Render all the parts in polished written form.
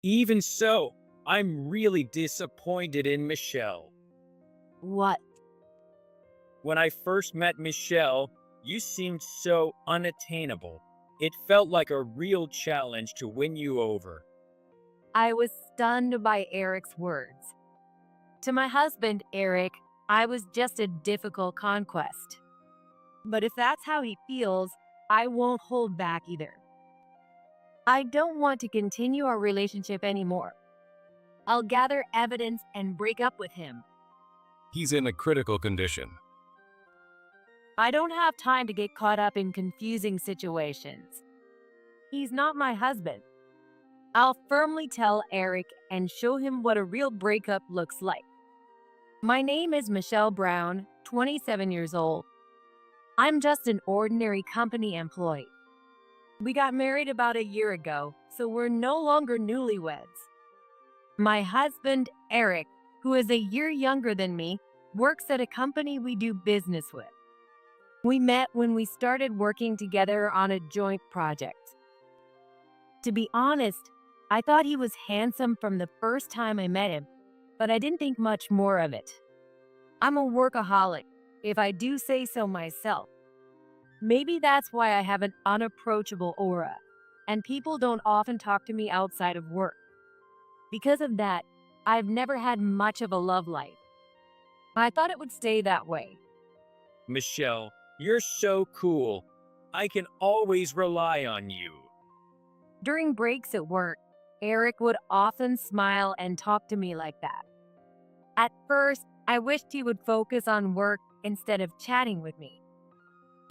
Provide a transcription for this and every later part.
Even so, I'm really disappointed in Michelle. What? When I first met Michelle, you seemed so unattainable. It felt like a real challenge to win you over. I was stunned by Eric's words. To my husband, Eric, I was just a difficult conquest. But if that's how he feels, I won't hold back either. I don't want to continue our relationship anymore. I'll gather evidence and break up with him. He's in a critical condition. I don't have time to get caught up in confusing situations. He's not my husband. I'll firmly tell Eric and show him what a real breakup looks like. My name is Michelle Brown, 27 years old. I'm just an ordinary company employee. We got married about a year ago, so we're no longer newlyweds. My husband, Eric, who is a year younger than me, works at a company we do business with. We met when we started working together on a joint project. To be honest, I thought he was handsome from the first time I met him, but I didn't think much more of it. I'm a workaholic, if I do say so myself. Maybe that's why I have an unapproachable aura, and people don't often talk to me outside of work. Because of that, I've never had much of a love life. I thought it would stay that way. Michelle, you're so cool. I can always rely on you. During breaks at work, Eric would often smile and talk to me like that. At first, I wished he would focus on work instead of chatting with me.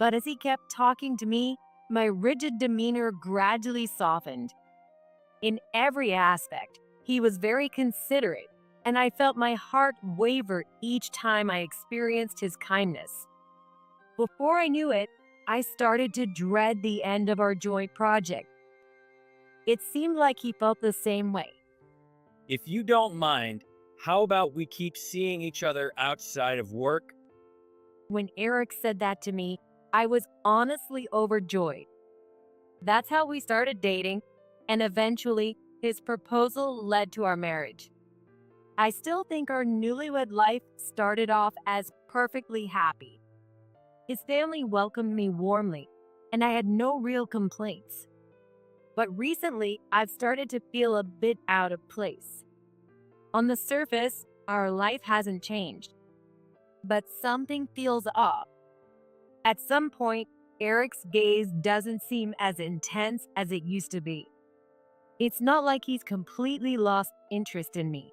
But as he kept talking to me, my rigid demeanor gradually softened. In every aspect, he was very considerate, and I felt my heart waver each time I experienced his kindness. Before I knew it, I started to dread the end of our joint project. It seemed like he felt the same way. If you don't mind, how about we keep seeing each other outside of work? When Eric said that to me, I was honestly overjoyed. That's how we started dating, and eventually, his proposal led to our marriage. I still think our newlywed life started off as perfectly happy. His family welcomed me warmly, and I had no real complaints. But recently, I've started to feel a bit out of place. On the surface, our life hasn't changed, but something feels off. At some point, Eric's gaze doesn't seem as intense as it used to be. It's not like he's completely lost interest in me,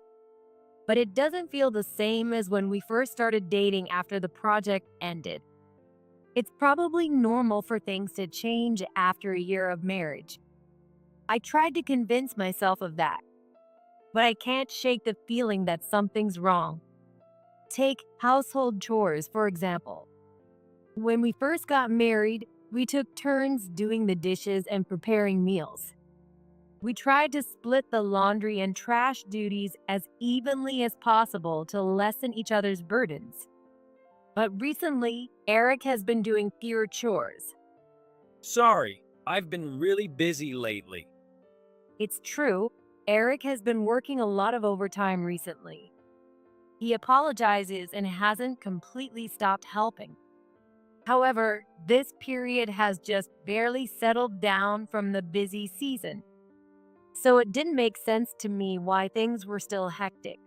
but it doesn't feel the same as when we first started dating after the project ended. It's probably normal for things to change after a year of marriage. I tried to convince myself of that, but I can't shake the feeling that something's wrong. Take household chores, for example. When we first got married, we took turns doing the dishes and preparing meals. We tried to split the laundry and trash duties as evenly as possible to lessen each other's burdens. But recently, Eric has been doing fewer chores. Sorry, I've been really busy lately. It's true, Eric has been working a lot of overtime recently. He apologizes and hasn't completely stopped helping. However, this period has just barely settled down from the busy season. So it didn't make sense to me why things were still hectic.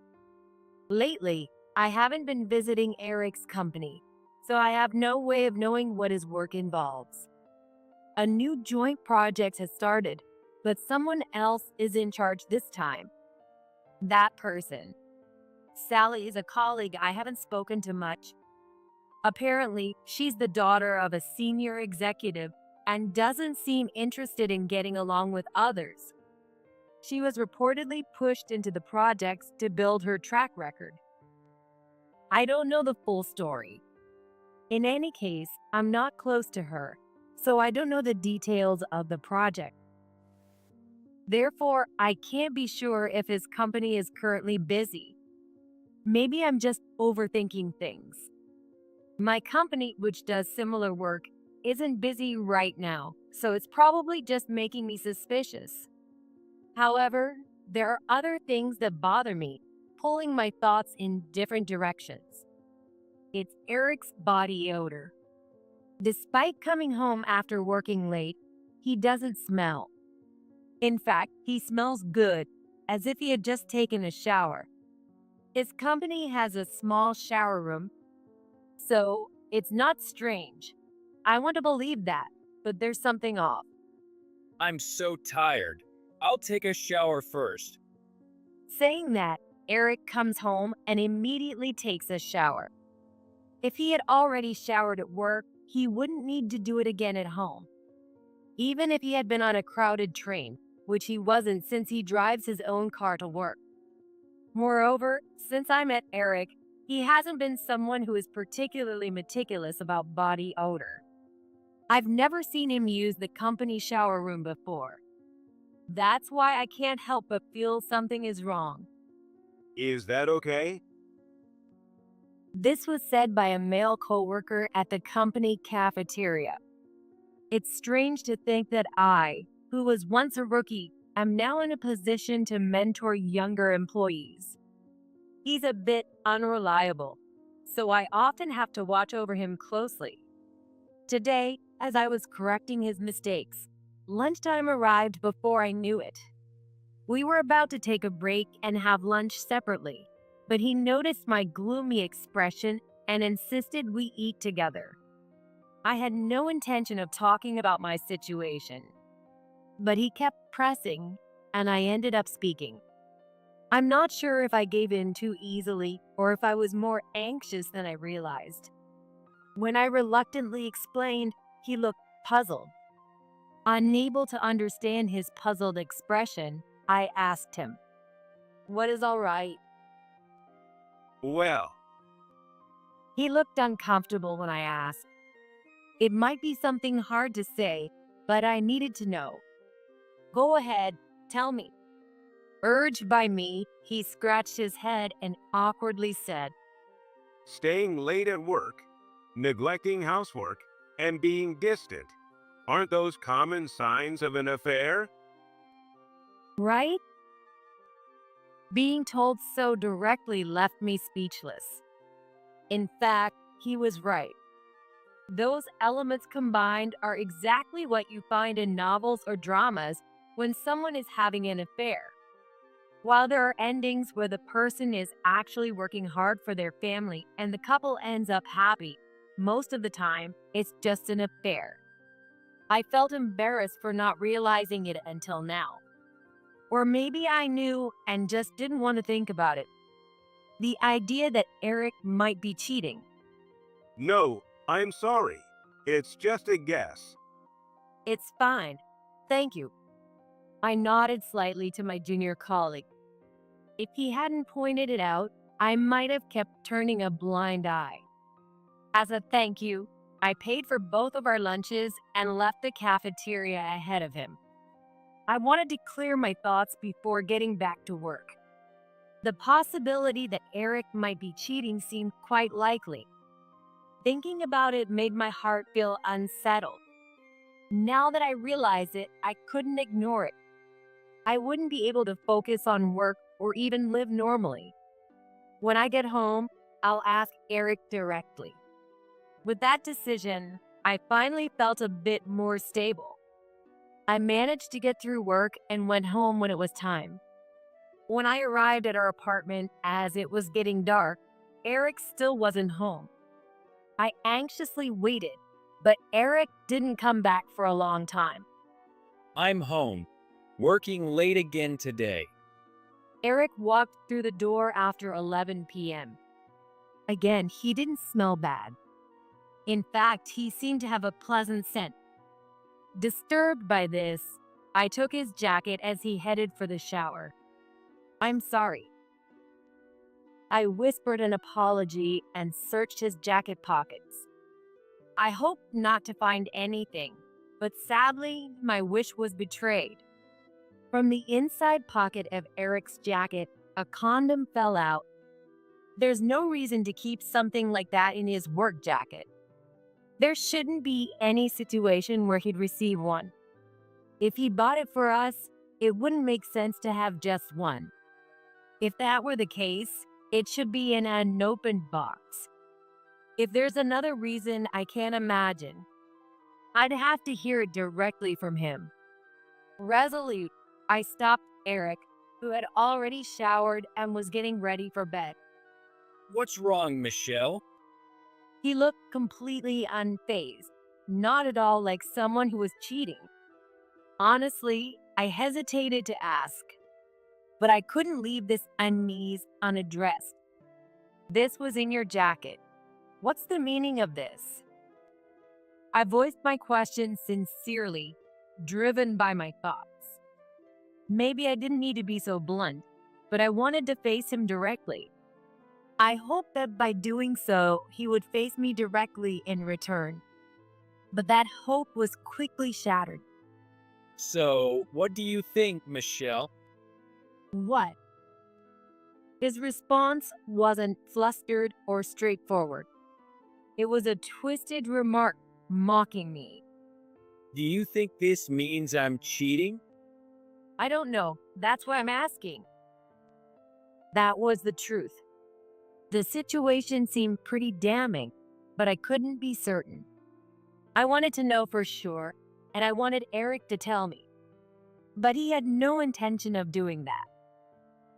Lately, I haven't been visiting Eric's company, so I have no way of knowing what his work involves. A new joint project has started, but someone else is in charge this time. That person. Sally is a colleague I haven't spoken to much. Apparently, she's the daughter of a senior executive and doesn't seem interested in getting along with others. She was reportedly pushed into the projects to build her track record. I don't know the full story. In any case, I'm not close to her, so I don't know the details of the project. Therefore, I can't be sure if his company is currently busy. Maybe I'm just overthinking things. My company, which does similar work, isn't busy right now, so it's probably just making me suspicious. However, there are other things that bother me, pulling my thoughts in different directions. It's Eric's body odor. Despite coming home after working late, he doesn't smell. In fact, he smells good, as if he had just taken a shower. His company has a small shower room, so it's not strange. I want to believe that, but there's something off. I'm so tired. I'll take a shower first. Saying that, Eric comes home and immediately takes a shower. If he had already showered at work, he wouldn't need to do it again at home. Even if he had been on a crowded train, which he wasn't since he drives his own car to work. Moreover, since I met Eric, he hasn't been someone who is particularly meticulous about body odor. I've never seen him use the company shower room before. That's why I can't help but feel something is wrong. Is that okay? This was said by a male coworker at the company cafeteria. It's strange to think that I, who was once a rookie, am now in a position to mentor younger employees. He's a bit unreliable, so I often have to watch over him closely. Today, as I was correcting his mistakes, lunchtime arrived before I knew it. We were about to take a break and have lunch separately, but he noticed my gloomy expression and insisted we eat together. I had no intention of talking about my situation, but he kept pressing, and I ended up speaking. I'm not sure if I gave in too easily or if I was more anxious than I realized. When I reluctantly explained, he looked puzzled. Unable to understand his puzzled expression, I asked him, "What is all right?" Well, He looked uncomfortable when I asked. It might be something hard to say, but I needed to know. "Go ahead, tell me." Urged by me, he scratched his head and awkwardly said, staying late at work, neglecting housework, and being distant. Aren't those common signs of an affair? "Right?" Being told so directly left me speechless. In fact, he was right. Those elements combined are exactly what you find in novels or dramas when someone is having an affair. While there are endings where the person is actually working hard for their family and the couple ends up happy, most of the time, it's just an affair. I felt embarrassed for not realizing it until now. Or maybe I knew and just didn't want to think about it. The idea that Eric might be cheating. No, I'm sorry. It's just a guess. It's fine. Thank you. I nodded slightly to my junior colleague. If he hadn't pointed it out, I might have kept turning a blind eye. As a thank you, I paid for both of our lunches and left the cafeteria ahead of him. I wanted to clear my thoughts before getting back to work. The possibility that Eric might be cheating seemed quite likely. Thinking about it made my heart feel unsettled. Now that I realize it, I couldn't ignore it. I wouldn't be able to focus on work or even live normally. When I get home, I'll ask Eric directly. With that decision, I finally felt a bit more stable. I managed to get through work and went home when it was time. When I arrived at our apartment as it was getting dark, Eric still wasn't home. I anxiously waited, but Eric didn't come back for a long time. I'm home, working late again today. Eric walked through the door after 11 p.m. Again, he didn't smell bad. In fact, he seemed to have a pleasant scent. Disturbed by this, I took his jacket as he headed for the shower. "I'm sorry." I whispered an apology and searched his jacket pockets. I hoped not to find anything, but sadly, my wish was betrayed. From the inside pocket of Eric's jacket, a condom fell out. There's no reason to keep something like that in his work jacket. There shouldn't be any situation where he'd receive one. If he bought it for us, it wouldn't make sense to have just one. If that were the case, it should be in an unopened box. If there's another reason I can't imagine, I'd have to hear it directly from him. Resolute, I stopped Eric, who had already showered and was getting ready for bed. What's wrong, Michelle? He looked completely unfazed, not at all like someone who was cheating. Honestly, I hesitated to ask, but I couldn't leave this unease unaddressed. This was in your jacket. What's the meaning of this? I voiced my question sincerely, driven by my thoughts. Maybe I didn't need to be so blunt, but I wanted to face him directly. I hoped that by doing so, he would face me directly in return. But that hope was quickly shattered. So, what do you think, Michelle? What? His response wasn't flustered or straightforward. It was a twisted remark mocking me. Do you think this means I'm cheating? I don't know. That's why I'm asking. That was the truth. The situation seemed pretty damning, but I couldn't be certain. I wanted to know for sure, and I wanted Eric to tell me. But he had no intention of doing that.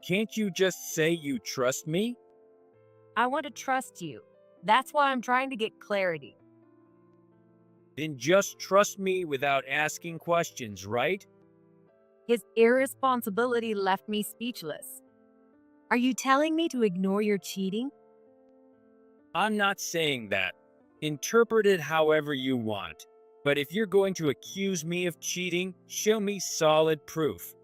Can't you just say you trust me? I want to trust you. That's why I'm trying to get clarity. Then just trust me without asking questions, right? His irresponsibility left me speechless. Are you telling me to ignore your cheating? I'm not saying that. Interpret it however you want. But if you're going to accuse me of cheating, show me solid proof.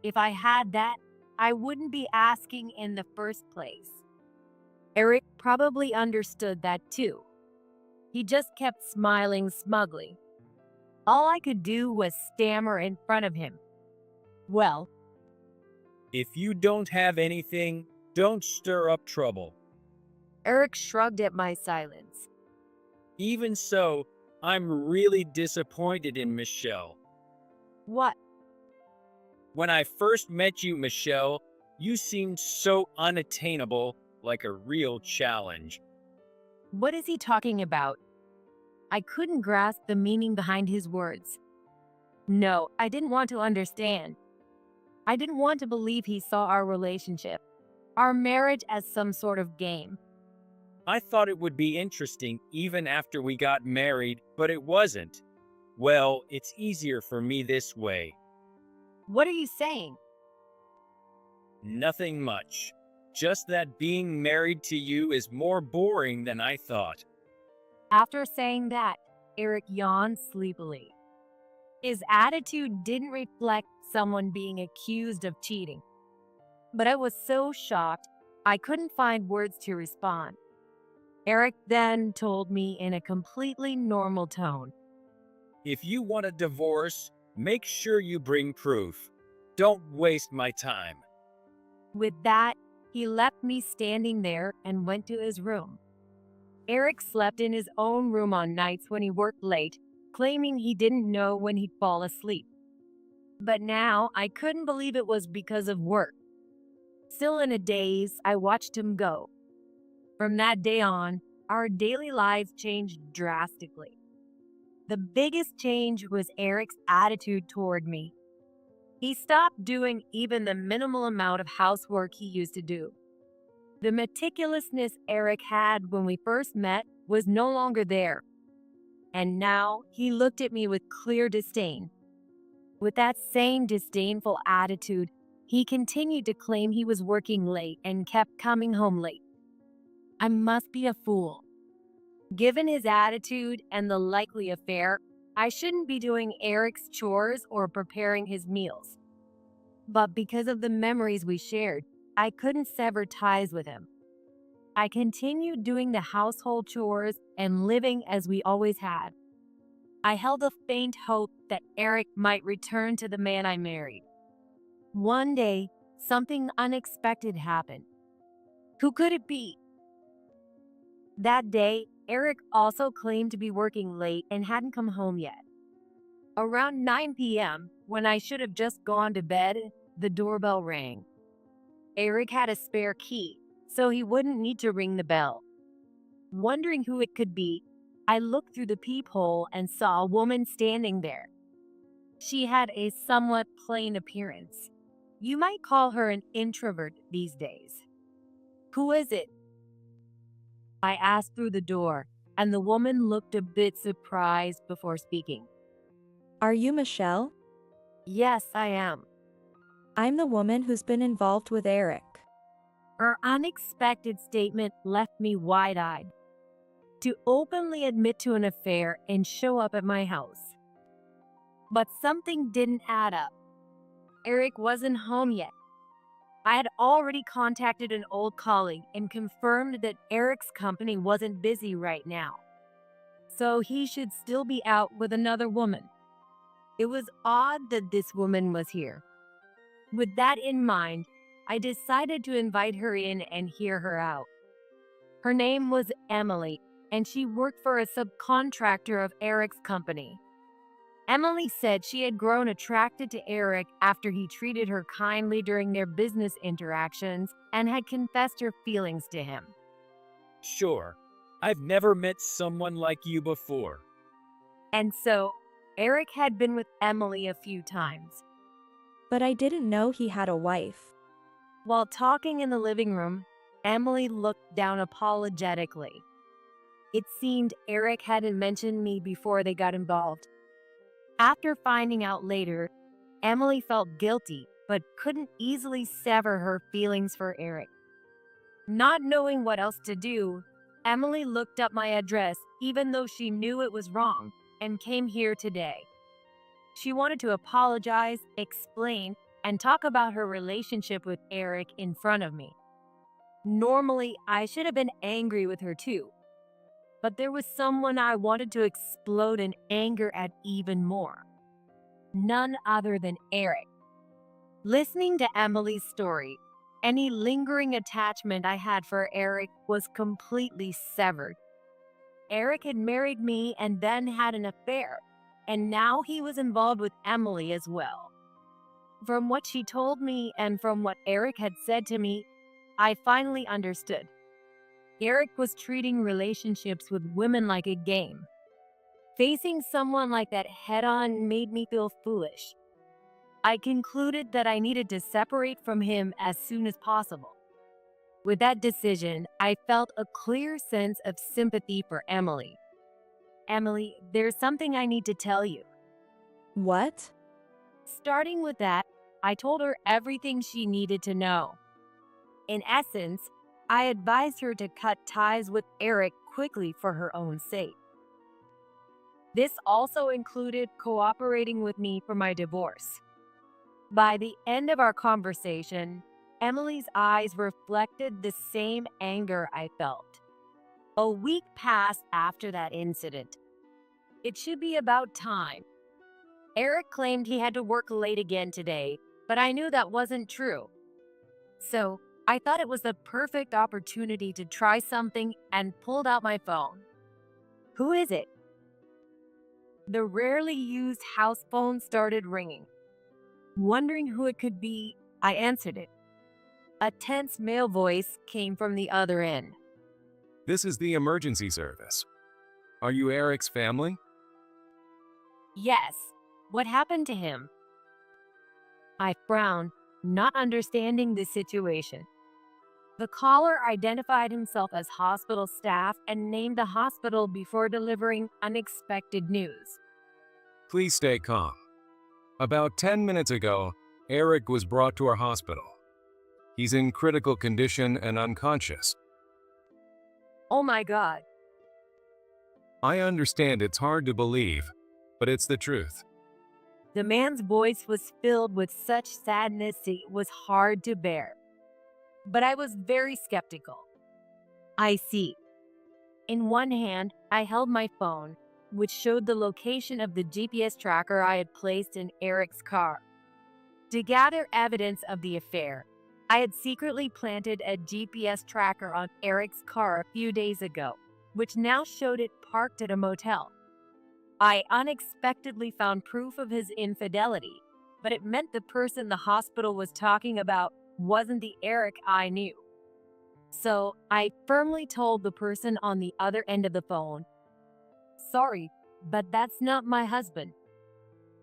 If I had that, I wouldn't be asking in the first place. Eric probably understood that too. He just kept smiling smugly. All I could do was stammer in front of him. Well, If you don't have anything, don't stir up trouble. Eric shrugged at my silence. Even so, I'm really disappointed in Michelle. What? When I first met you, Michelle, you seemed so unattainable, like a real challenge. What is he talking about? I couldn't grasp the meaning behind his words. No, I didn't want to understand. I didn't want to believe he saw our relationship, our marriage, as some sort of game. I thought it would be interesting even after we got married, but it wasn't. Well, it's easier for me this way. What are you saying? Nothing much. Just that being married to you is more boring than I thought. After saying that, Eric yawned sleepily. His attitude didn't reflect someone being accused of cheating. But I was so shocked, I couldn't find words to respond. Eric then told me in a completely normal tone. If you want a divorce, make sure you bring proof. Don't waste my time. With that, he left me standing there and went to his room. Eric slept in his own room on nights when he worked late, claiming he didn't know when he'd fall asleep. But now I couldn't believe it was because of work. Still in a daze, I watched him go. From that day on, our daily lives changed drastically. The biggest change was Eric's attitude toward me. He stopped doing even the minimal amount of housework he used to do. The meticulousness Eric had when we first met was no longer there. And now he looked at me with clear disdain. With that same disdainful attitude, he continued to claim he was working late and kept coming home late. I must be a fool. Given his attitude and the likely affair, I shouldn't be doing Eric's chores or preparing his meals. But because of the memories we shared, I couldn't sever ties with him. I continued doing the household chores and living as we always had. I held a faint hope that Eric might return to the man I married. One day, something unexpected happened. Who could it be? That day, Eric also claimed to be working late and hadn't come home yet. Around 9 p.m., When I should have just gone to bed, the doorbell rang. Eric had a spare key, so he wouldn't need to ring the bell. Wondering who it could be, I looked through the peephole and saw a woman standing there. She had a somewhat plain appearance. You might call her an introvert these days. "Who is it?" I asked through the door, and the woman looked a bit surprised before speaking. Are you Michelle? "Yes, I am." I'm the woman who's been involved with Eric. Her unexpected statement left me wide-eyed. To openly admit to an affair and show up at my house. But something didn't add up. Eric wasn't home yet. I had already contacted an old colleague and confirmed that Eric's company wasn't busy right now, so he should still be out with another woman. It was odd that this woman was here. With that in mind, I decided to invite her in and hear her out. Her name was Emily, and she worked for a subcontractor of Eric's company. Emily said she had grown attracted to Eric after he treated her kindly during their business interactions and had confessed her feelings to him. Sure, I've never met someone like you before. And so, Eric had been with Emily a few times. But I didn't know he had a wife. While talking in the living room, Emily looked down apologetically. It seemed Eric hadn't mentioned me before they got involved. After finding out later, Emily felt guilty but couldn't easily sever her feelings for Eric. Not knowing what else to do, Emily looked up my address even though she knew it was wrong and came here today. She wanted to apologize, explain, and talk about her relationship with Eric in front of me. Normally, I should have been angry with her too. But there was someone I wanted to explode in anger at even more. None other than Eric. Listening to Emily's story, any lingering attachment I had for Eric was completely severed. Eric had married me and then had an affair, and now he was involved with Emily as well. From what she told me and from what Eric had said to me, I finally understood. Eric was treating relationships with women like a game. Facing someone like that head-on made me feel foolish. I concluded that I needed to separate from him as soon as possible. With that decision, I felt a clear sense of sympathy for Emily. "Emily, there's something I need to tell you." What? Starting with that, I told her everything she needed to know. In essence, I advised her to cut ties with Eric quickly for her own sake. This also included cooperating with me for my divorce. By the end of our conversation, Emily's eyes reflected the same anger I felt. A week passed after that incident. It should be about time. Eric claimed he had to work late again today, but I knew that wasn't true. So, I thought it was the perfect opportunity to try something and pulled out my phone. "Who is it?" The rarely used house phone started ringing. Wondering who it could be, I answered it. A tense male voice came from the other end. This is the emergency service. Are you Eric's family? "Yes. What happened to him?" I frowned, not understanding the situation. The caller identified himself as hospital staff and named the hospital before delivering unexpected news. Please stay calm. About 10 minutes ago, Eric was brought to our hospital. He's in critical condition and unconscious. Oh my God. I understand it's hard to believe, but it's the truth. The man's voice was filled with such sadness it was hard to bear. But I was very skeptical. I see. In one hand, I held my phone, which showed the location of the GPS tracker I had placed in Eric's car. To gather evidence of the affair, I had secretly planted a GPS tracker on Eric's car a few days ago, which now showed it parked at a motel. I unexpectedly found proof of his infidelity, but it meant the person the hospital was talking about wasn't the Eric I knew. So I firmly told the person on the other end of the phone, "Sorry, but that's not my husband.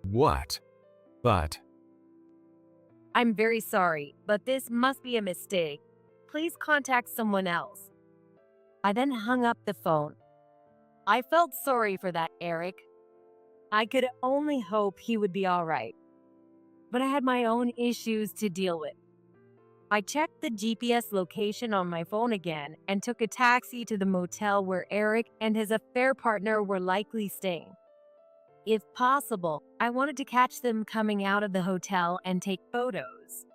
What? But, I'm very sorry, but this must be a mistake. Please contact someone else." I then hung up the phone. I felt sorry for that Eric. I could only hope he would be all right. But I had my own issues to deal with. I checked the GPS location on my phone again and took a taxi to the motel where Eric and his affair partner were likely staying. If possible, I wanted to catch them coming out of the hotel and take photos.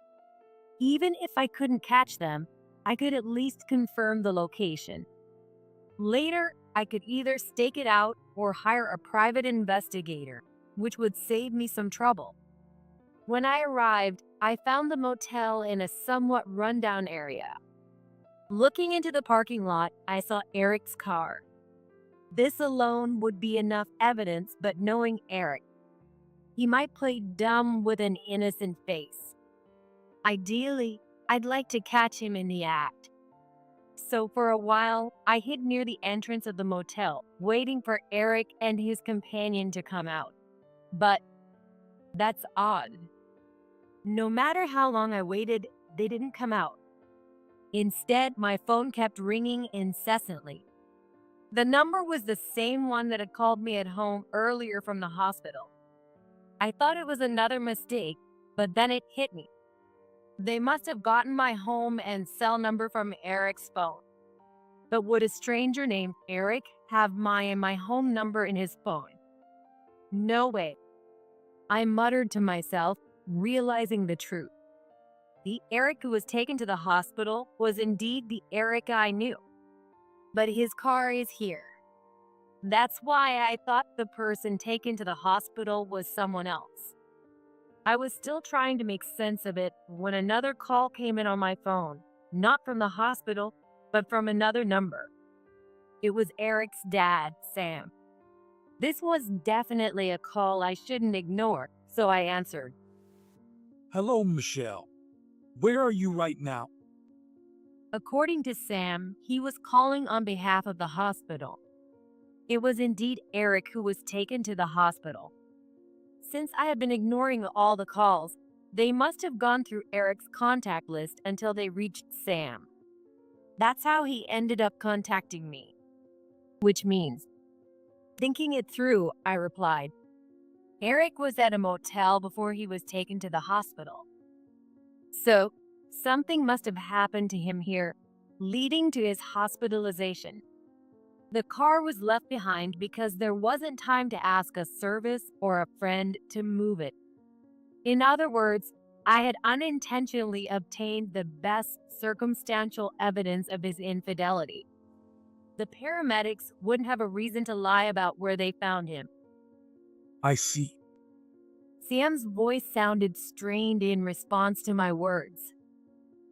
Even if I couldn't catch them, I could at least confirm the location. Later, I could either stake it out or hire a private investigator, which would save me some trouble. When I arrived, I found the motel in a somewhat rundown area. Looking into the parking lot, I saw Eric's car. This alone would be enough evidence, but knowing Eric, he might play dumb with an innocent face. Ideally, I'd like to catch him in the act. So for a while, I hid near the entrance of the motel, waiting for Eric and his companion to come out. But that's odd. No matter how long I waited, they didn't come out. Instead, my phone kept ringing incessantly. The number was the same one that had called me at home earlier from the hospital. I thought it was another mistake, but then it hit me. They must have gotten my home and cell number from Eric's phone. But would a stranger named Eric have my home number in his phone? No way. I muttered to myself, realizing the truth. The Eric who was taken to the hospital was indeed the Eric I knew. But his car is here. That's why I thought the person taken to the hospital was someone else. I was still trying to make sense of it when another call came in on my phone, not from the hospital, but from another number. It was Eric's dad, Sam. This was definitely a call I shouldn't ignore, so I answered. Hello, Michelle. Where are you right now? According to Sam, he was calling on behalf of the hospital. It was indeed Eric who was taken to the hospital. Since I had been ignoring all the calls, they must have gone through Eric's contact list until they reached Sam. That's how he ended up contacting me. Which means, thinking it through, I replied, Eric was at a motel before he was taken to the hospital. So, something must have happened to him here, leading to his hospitalization. The car was left behind because there wasn't time to ask a service or a friend to move it. In other words, I had unintentionally obtained the best circumstantial evidence of his infidelity. The paramedics wouldn't have a reason to lie about where they found him. I see. Sam's voice sounded strained in response to my words.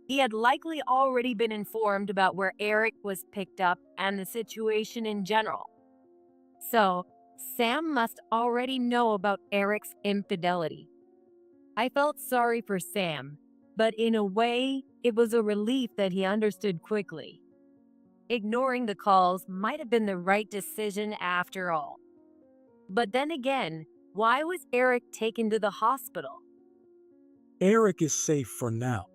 He had likely already been informed about where Eric was picked up and the situation in general. So, Sam must already know about Eric's infidelity. I felt sorry for Sam, but in a way, it was a relief that he understood quickly. Ignoring the calls might have been the right decision after all. But then again, why was Eric taken to the hospital? Eric is safe for now.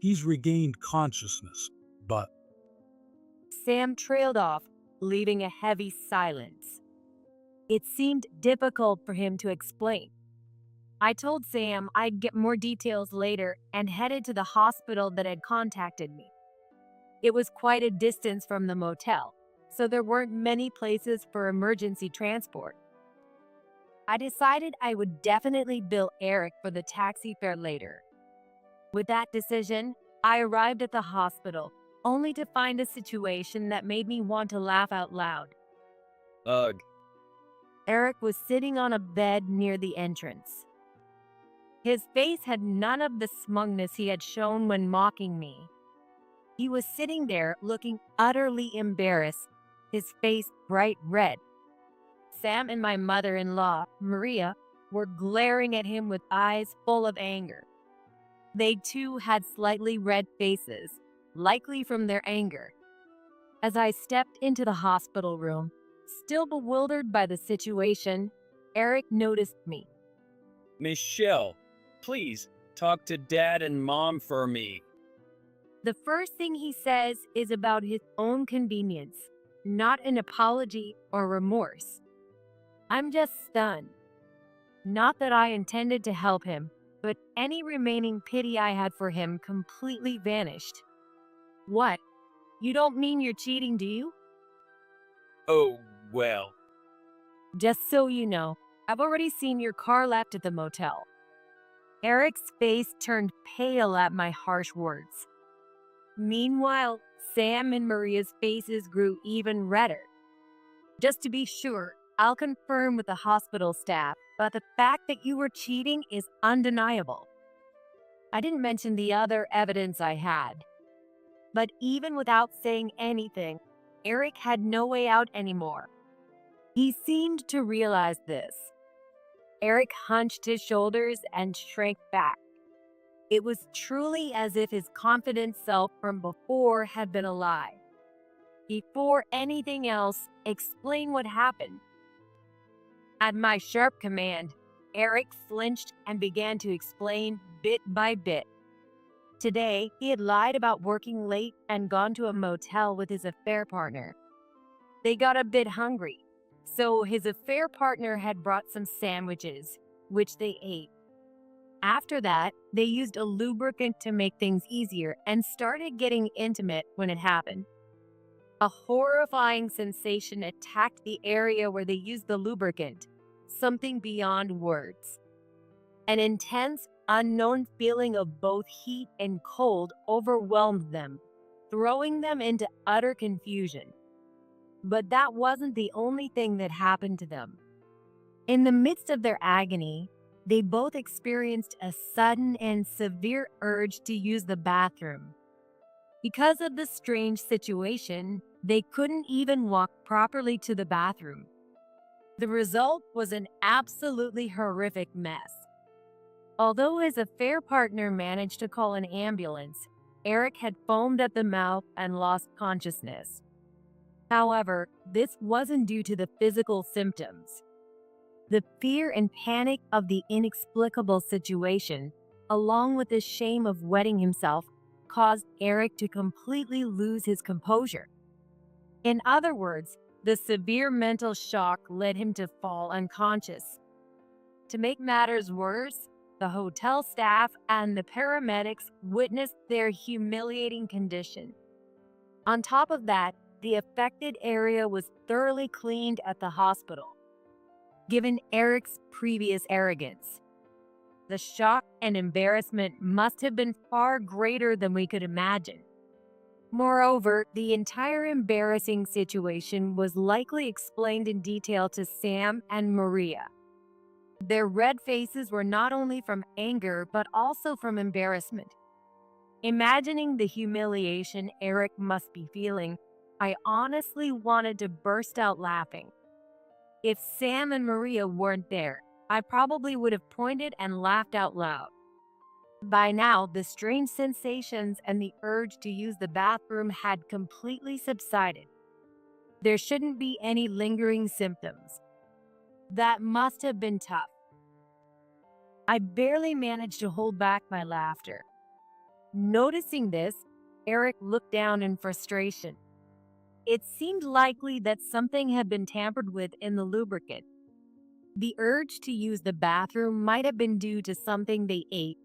He's regained consciousness, but Sam trailed off, leaving a heavy silence. It seemed difficult for him to explain. I told Sam I'd get more details later and headed to the hospital that had contacted me. It was quite a distance from the motel, so there weren't many places for emergency transport. I decided I would definitely bill Eric for the taxi fare later. With that decision, I arrived at the hospital, only to find a situation that made me want to laugh out loud. Ugh. Eric was sitting on a bed near the entrance. His face had none of the smugness he had shown when mocking me. He was sitting there looking utterly embarrassed, his face bright red. Sam and my mother-in-law, Maria, were glaring at him with eyes full of anger. They too had slightly red faces, likely from their anger. As I stepped into the hospital room, still bewildered by the situation, Eric noticed me. Michelle, please talk to Dad and Mom for me. The first thing he says is about his own convenience, not an apology or remorse. I'm just stunned. Not that I intended to help him, but any remaining pity I had for him completely vanished. What? You don't mean you're cheating, do you? Oh, well. Just so you know, I've already seen your car left at the motel. Eric's face turned pale at my harsh words. Meanwhile, Sam and Maria's faces grew even redder. Just to be sure, I'll confirm with the hospital staff, but the fact that you were cheating is undeniable. I didn't mention the other evidence I had. But even without saying anything, Eric had no way out anymore. He seemed to realize this. Eric hunched his shoulders and shrank back. It was truly as if his confident self from before had been a lie. Before anything else, explain what happened. At my sharp command, Eric flinched and began to explain bit by bit. Today, he had lied about working late and gone to a motel with his affair partner. They got a bit hungry, so his affair partner had brought some sandwiches, which they ate. After that, they used a lubricant to make things easier and started getting intimate when it happened. A horrifying sensation attacked the area where they used the lubricant, something beyond words. An intense, unknown feeling of both heat and cold overwhelmed them, throwing them into utter confusion. But that wasn't the only thing that happened to them. In the midst of their agony, they both experienced a sudden and severe urge to use the bathroom. Because of the strange situation, they couldn't even walk properly to the bathroom. The result was an absolutely horrific mess. Although his affair partner managed to call an ambulance, Eric had foamed at the mouth and lost consciousness. However, this wasn't due to the physical symptoms. The fear and panic of the inexplicable situation, along with the shame of wetting himself, caused Eric to completely lose his composure. In other words, the severe mental shock led him to fall unconscious. To make matters worse, the hotel staff and the paramedics witnessed their humiliating condition. On top of that, the affected area was thoroughly cleaned at the hospital. Given Eric's previous arrogance, the shock and embarrassment must have been far greater than we could imagine. Moreover, the entire embarrassing situation was likely explained in detail to Sam and Maria. Their red faces were not only from anger, but also from embarrassment. Imagining the humiliation Eric must be feeling, I honestly wanted to burst out laughing. If Sam and Maria weren't there, I probably would have pointed and laughed out loud. By now, the strange sensations and the urge to use the bathroom had completely subsided. There shouldn't be any lingering symptoms. That must have been tough. I barely managed to hold back my laughter. Noticing this, Eric looked down in frustration. It seemed likely that something had been tampered with in the lubricant. The urge to use the bathroom might have been due to something they ate.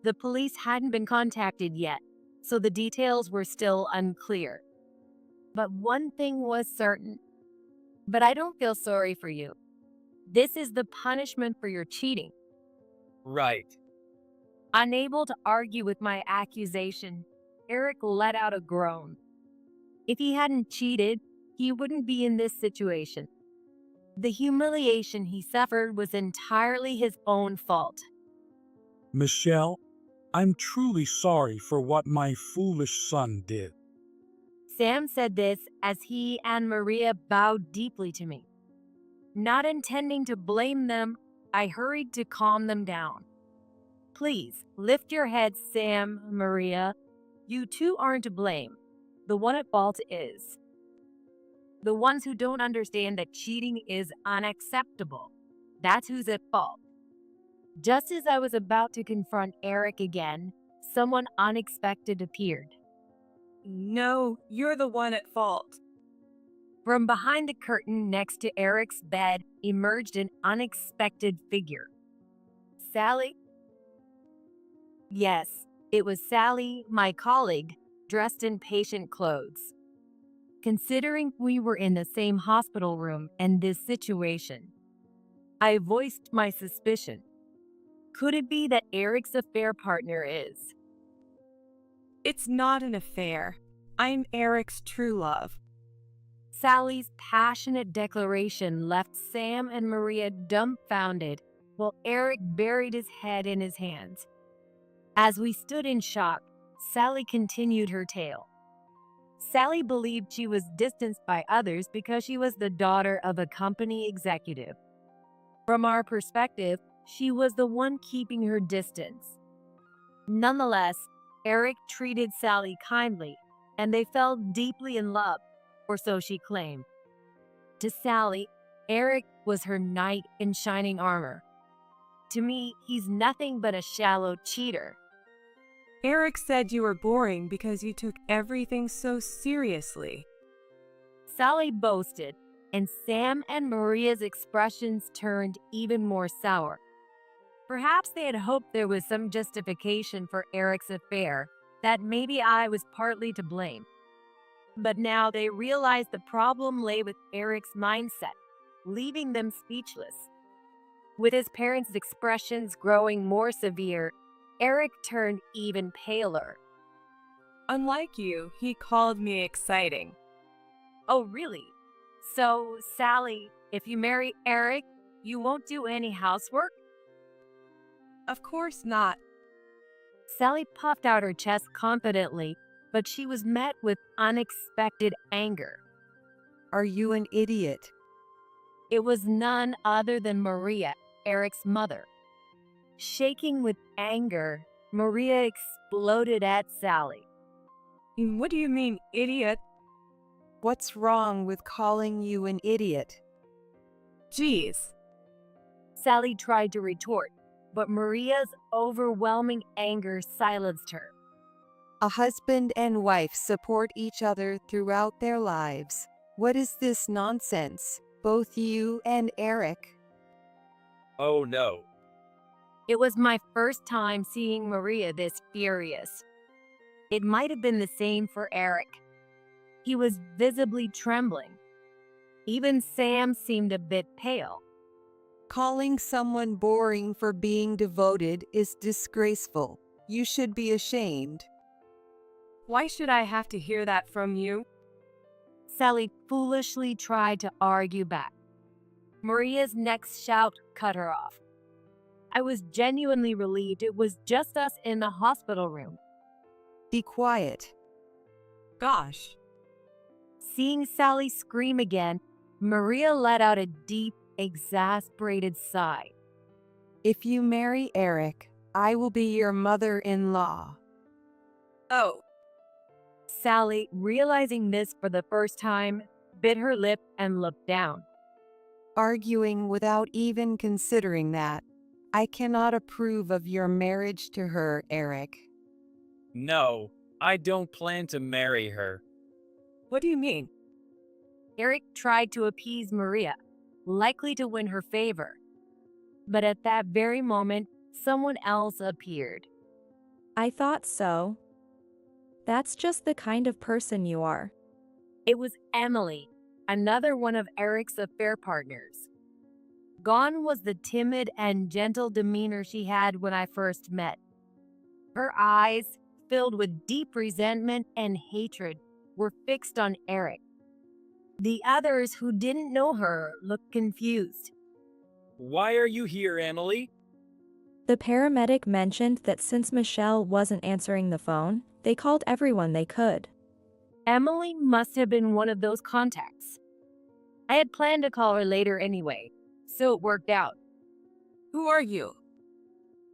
The police hadn't been contacted yet, so the details were still unclear. But one thing was certain. But I don't feel sorry for you. This is the punishment for your cheating. Right. Unable to argue with my accusation, Eric let out a groan. If he hadn't cheated, he wouldn't be in this situation. The humiliation he suffered was entirely his own fault. Michelle, I'm truly sorry for what my foolish son did. Sam said this as he and Maria bowed deeply to me. Not intending to blame them, I hurried to calm them down. Please, lift your heads, Sam, Maria. You two aren't to blame. The one at fault is the ones who don't understand that cheating is unacceptable. That's who's at fault. Just as I was about to confront Eric again, someone unexpected appeared. No, you're the one at fault. From behind the curtain next to Eric's bed emerged an unexpected figure. Sally? Yes, it was Sally, my colleague, dressed in patient clothes. Considering we were in the same hospital room and this situation, I voiced my suspicion. Could it be that Eric's affair partner is? It's not an affair. I'm Eric's true love. Sally's passionate declaration left Sam and Maria dumbfounded while Eric buried his head in his hands. As we stood in shock, Sally continued her tale. Sally believed she was distanced by others because she was the daughter of a company executive. From our perspective, she was the one keeping her distance. Nonetheless, Eric treated Sally kindly, and they fell deeply in love, or so she claimed. To Sally, Eric was her knight in shining armor. To me, he's nothing but a shallow cheater. Eric said you were boring because you took everything so seriously. Sally boasted, and Sam and Maria's expressions turned even more sour. Perhaps they had hoped there was some justification for Eric's affair, that maybe I was partly to blame. But now they realized the problem lay with Eric's mindset, leaving them speechless. With his parents' expressions growing more severe, Eric turned even paler. Unlike you, he called me exciting. Oh, really? So, Sally, if you marry Eric, you won't do any housework? Of course not. Sally puffed out her chest confidently, but she was met with unexpected anger. Are you an idiot? It was none other than Maria, Eric's mother. Shaking with anger, Maria exploded at Sally. What do you mean, idiot? What's wrong with calling you an idiot? Jeez. Sally tried to retort, but Maria's overwhelming anger silenced her. A husband and wife support each other throughout their lives. What is this nonsense, both you and Eric? Oh no. It was my first time seeing Maria this furious. It might have been the same for Eric. He was visibly trembling. Even Sam seemed a bit pale. Calling someone boring for being devoted is disgraceful. You should be ashamed. Why should I have to hear that from you? Sally foolishly tried to argue back. Maria's next shout cut her off. I was genuinely relieved it was just us in the hospital room. Be quiet. Gosh. Seeing Sally scream again, Maria let out a deep, exasperated sigh. If you marry Eric, I will be your mother-in-law. Oh. Sally, realizing this for the first time, bit her lip and looked down. Arguing without even considering that. I cannot approve of your marriage to her, Eric. No, I don't plan to marry her. What do you mean? Eric tried to appease Maria, likely to win her favor. But at that very moment, someone else appeared. I thought so. That's just the kind of person you are. It was Emily, another one of Eric's affair partners. Gone was the timid and gentle demeanor she had when I first met. Her eyes, filled with deep resentment and hatred, were fixed on Eric. The others who didn't know her looked confused. Why are you here, Emily? The paramedic mentioned that since Michelle wasn't answering the phone, they called everyone they could. Emily must have been one of those contacts. I had planned to call her later anyway, so it worked out. Who are you?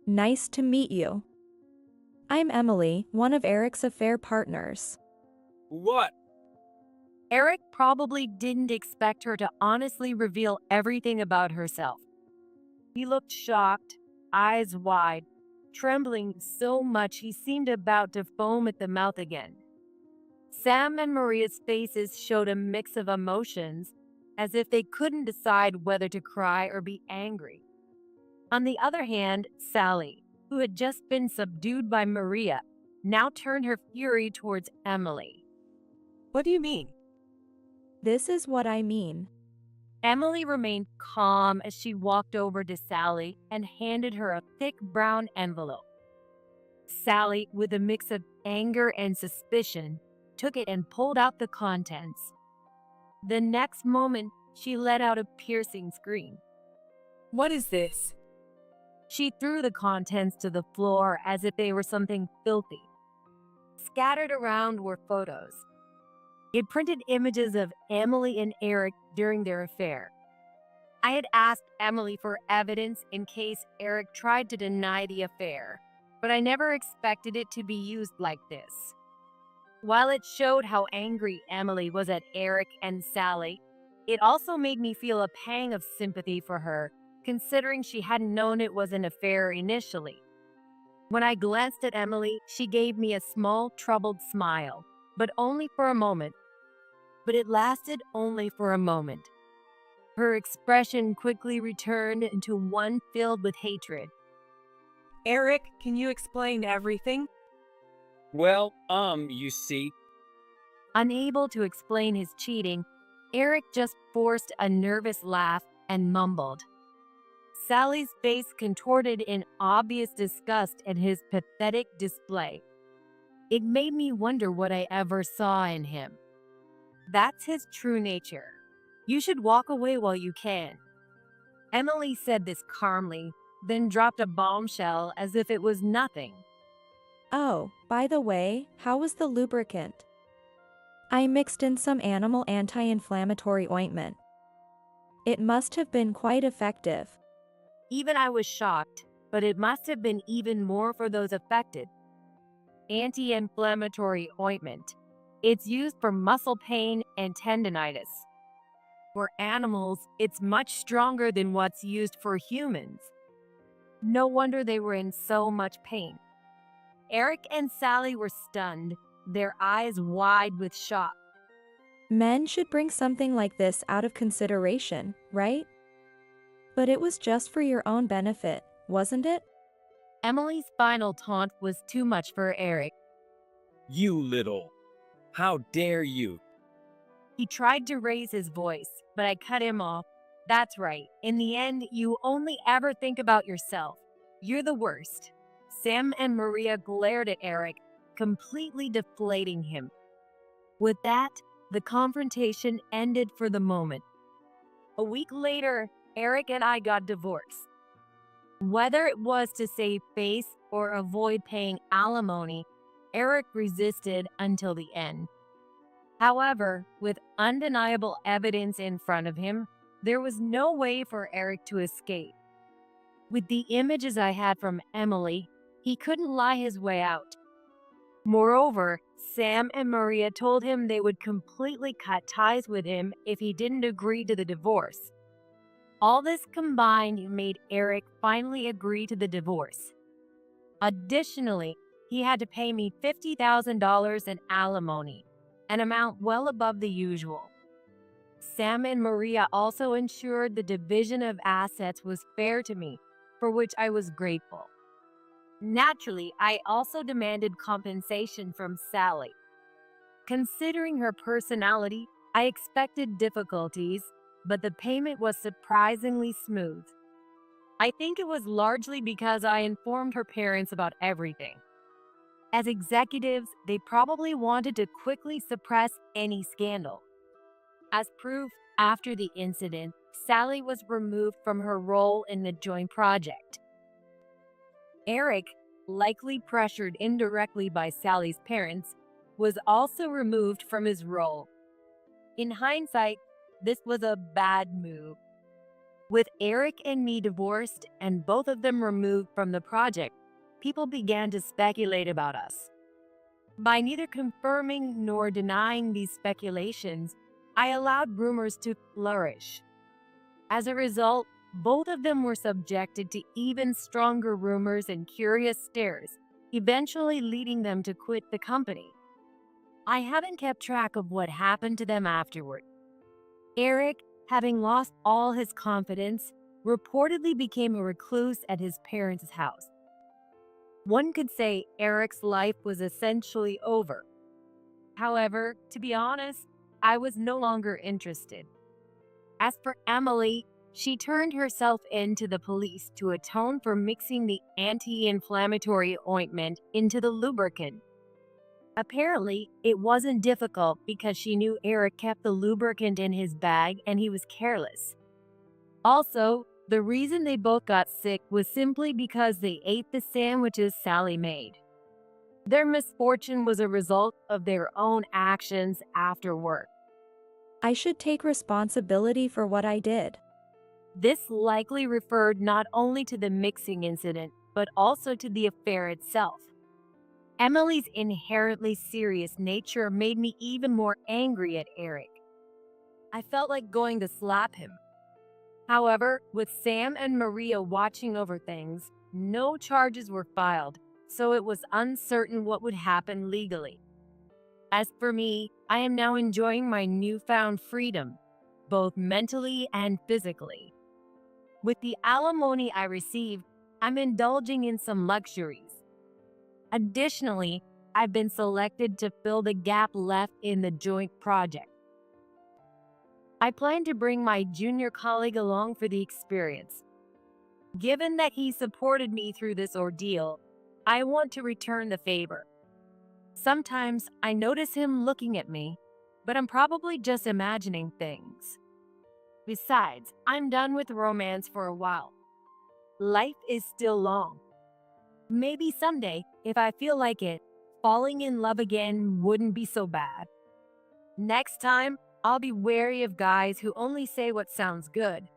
Nice to meet you. I'm Emily, one of Eric's affair partners. What? Eric probably didn't expect her to honestly reveal everything about herself. He looked shocked, eyes wide, trembling so much he seemed about to foam at the mouth again. Sam and Maria's faces showed a mix of emotions, as if they couldn't decide whether to cry or be angry. On the other hand, Sally, who had just been subdued by Maria, now turned her fury towards Emily. What do you mean? This is what I mean. Emily remained calm as she walked over to Sally and handed her a thick brown envelope. Sally, with a mix of anger and suspicion, took it and pulled out the contents. The next moment, she let out a piercing scream. What is this? She threw the contents to the floor as if they were something filthy. Scattered around were photos. It printed images of Emily and Eric during their affair. I had asked Emily for evidence in case Eric tried to deny the affair, but I never expected it to be used like this. While it showed how angry Emily was at Eric and Sally, it also made me feel a pang of sympathy for her, considering she hadn't known it was an affair initially. When I glanced at Emily, she gave me a small, troubled smile, but only for a moment. But it lasted only for a moment. Her expression quickly returned into one filled with hatred. Eric, can you explain everything? Well, you see. Unable to explain his cheating, Eric just forced a nervous laugh and mumbled. Sally's face contorted in obvious disgust at his pathetic display. It made me wonder what I ever saw in him. That's his true nature. You should walk away while you can. Emily said this calmly, then dropped a bombshell as if it was nothing. Oh, by the way, how was the lubricant? I mixed in some animal anti-inflammatory ointment. It must have been quite effective. Even I was shocked, but it must have been even more for those affected. Anti-inflammatory ointment. It's used for muscle pain and tendinitis. For animals, it's much stronger than what's used for humans. No wonder they were in so much pain. Eric and Sally were stunned, their eyes wide with shock. Men should bring something like this out of consideration, right? But it was just for your own benefit, wasn't it? Emily's final taunt was too much for Eric. You little. How dare you? He tried to raise his voice, but I cut him off. That's right. In the end, you only ever think about yourself. You're the worst. Sam and Maria glared at Eric, completely deflating him. With that, the confrontation ended for the moment. A week later, Eric and I got divorced. Whether it was to save face or avoid paying alimony, Eric resisted until the end. However, with undeniable evidence in front of him, there was no way for Eric to escape. With the images I had from Emily, he couldn't lie his way out. Moreover, Sam and Maria told him they would completely cut ties with him if he didn't agree to the divorce. All this combined made Eric finally agree to the divorce. Additionally, he had to pay me $50,000 in alimony, an amount well above the usual. Sam and Maria also ensured the division of assets was fair to me, for which I was grateful. Naturally, I also demanded compensation from Sally. Considering her personality, I expected difficulties, but the payment was surprisingly smooth. I think it was largely because I informed her parents about everything. As executives, they probably wanted to quickly suppress any scandal. As proof, after the incident, Sally was removed from her role in the joint project. Eric, likely pressured indirectly by Sally's parents, was also removed from his role. In hindsight, this was a bad move. With Eric and me divorced and both of them removed from the project, people began to speculate about us. By neither confirming nor denying these speculations, I allowed rumors to flourish. As a result, both of them were subjected to even stronger rumors and curious stares, eventually leading them to quit the company. I haven't kept track of what happened to them afterward. Eric, having lost all his confidence, reportedly became a recluse at his parents' house. One could say Eric's life was essentially over. However, to be honest, I was no longer interested. As for Emily, she turned herself in to the police to atone for mixing the anti-inflammatory ointment into the lubricant. Apparently, it wasn't difficult because she knew Eric kept the lubricant in his bag and he was careless. Also, the reason they both got sick was simply because they ate the sandwiches Sally made. Their misfortune was a result of their own actions after work. I should take responsibility for what I did. This likely referred not only to the mixing incident, but also to the affair itself. Emily's inherently serious nature made me even more angry at Eric. I felt like going to slap him. However, with Sam and Maria watching over things, no charges were filed, so it was uncertain what would happen legally. As for me, I am now enjoying my newfound freedom, both mentally and physically. With the alimony I received, I'm indulging in some luxuries. Additionally, I've been selected to fill the gap left in the joint project. I plan to bring my junior colleague along for the experience. Given that he supported me through this ordeal, I want to return the favor. Sometimes I notice him looking at me, but I'm probably just imagining things. Besides, I'm done with romance for a while. Life is still long. Maybe someday, if I feel like it, falling in love again wouldn't be so bad. Next time, I'll be wary of guys who only say what sounds good.